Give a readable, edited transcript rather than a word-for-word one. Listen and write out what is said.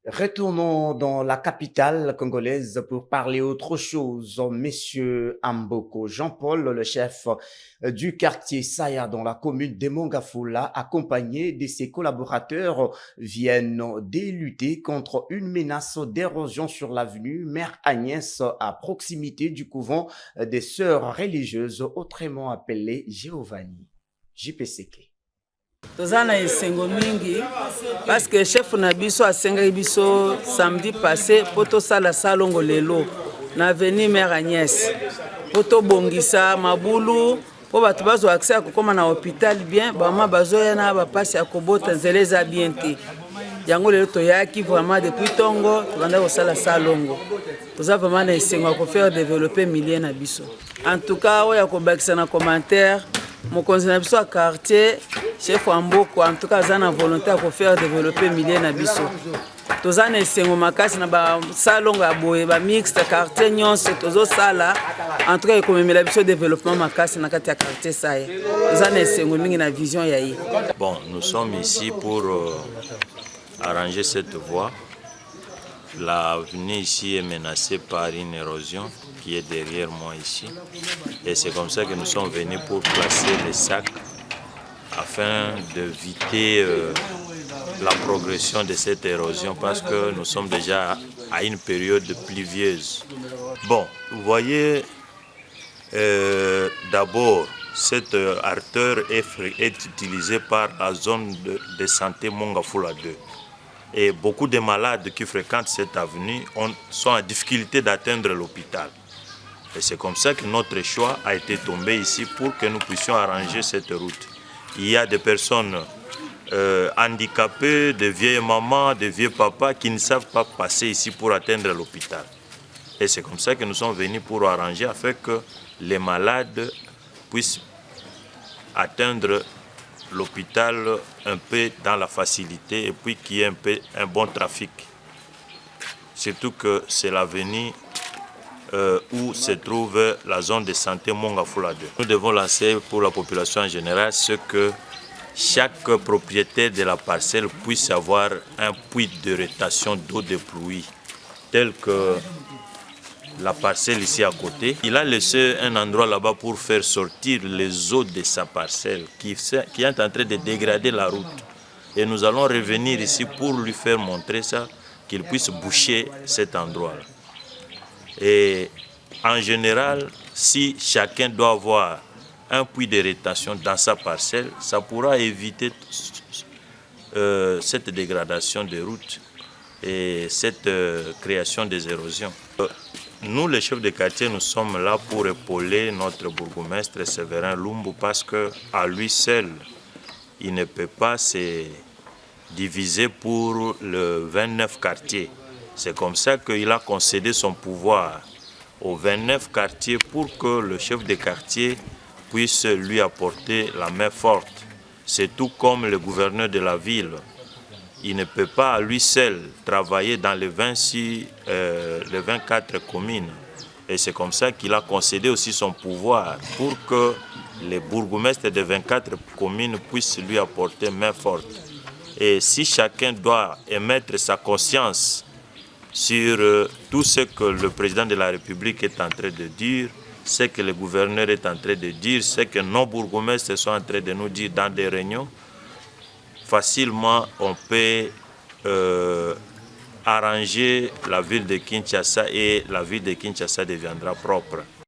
Retournons dans la capitale congolaise pour parler autre chose. Monsieur Amboko Jean-Paul, le chef du quartier Saya dans la commune de Mongafula, accompagné de ses collaborateurs, viennent de lutter contre une menace d'érosion sur l'avenue Mère Agnès à proximité du couvent des sœurs religieuses, autrement appelé Giovanni. JPCK. Toza na esengo mingi parce que chef na biso asengaki biso samedi passé po tosala salongo lelo na avenue Mère Agnès po tobongisa mabulu po bato bazwa accès ya kokoma na hôpital bien bama bazoya na bapasi ya kobota nzela eza bien te yango lelo toyaki vraiment depuis tongo tobanda kosala salongo toza vraiment na esengo ya kofaire développer milieu na biso en tout cas oyo ya kobakisa na commentaire mokonzi na biso ya quartier chef Amboko en tout cas aza na volonté ya kofaire développer milieu na biso toza na esengo makasi na basalongo ya boye bamixte quartier nyonso tozosala en tout cas ekomemela biso développement makasi na kati ya quartier Saya toza na esengo mingi na vision ya ye. Bon, nous sommes ici pour arranger cette voie. L'avenue ici est menacée par une érosion qui est derrière moi ici. Et c'est comme ça que nous sommes venus pour placer les sacs afin d'éviter la progression de cette érosion parce que nous sommes déjà à une période pluvieuse. Bon, vous voyez, d'abord, cette artère est utilisée par la zone de santé Mongafula 2. Et beaucoup de malades qui fréquentent cette avenue sont en difficulté d'atteindre l'hôpital. Et c'est comme ça que notre choix a été tombé ici pour que nous puissions arranger cette route. Il y a des personnes handicapées, des vieilles mamans, des vieux papas qui ne savent pas passer ici pour atteindre l'hôpital. Et c'est comme ça que nous sommes venus pour arranger afin que les malades puissent atteindre l'hôpital un peu dans la facilité et puis qu'il y ait un bon trafic. Surtout que c'est l'avenue où se trouve la zone de santé Mongafula 2. Nous devons lancer pour la population en général ce que chaque propriétaire de la parcelle puisse avoir un puits de rétention d'eau de pluie, tel que la parcelle ici à côté. Il a laissé un endroit là-bas pour faire sortir les eaux de sa parcelle qui est en train de dégrader la route. Et nous allons revenir ici pour lui faire montrer ça, qu'il puisse boucher cet endroit-là. Et en général, si chacun doit avoir un puits de rétention dans sa parcelle, ça pourra éviter cette dégradation des routes et cette création des érosions. Nous, les chefs de quartier, nous sommes là pour épauler notre bourgmestre Séverin Lumbu parce qu'à lui seul, il ne peut pas se diviser pour le 29 quartiers. C'est comme ça qu'il a concédé son pouvoir aux 29 quartiers pour que le chef de quartier puisse lui apporter la main forte. C'est tout comme le gouverneur de la ville. Il ne peut pas à lui seul travailler dans les 24 communes. Et c'est comme ça qu'il a concédé aussi son pouvoir pour que les bourgmestres des 24 communes puissent lui apporter main forte. Et si chacun doit émettre sa conscience sur tout ce que le président de la République est en train de dire, ce que le gouverneur est en train de dire, ce que nos bourgmestres sont en train de nous dire dans des réunions, facilement on peut arranger la ville de Kinshasa et la ville de Kinshasa deviendra propre.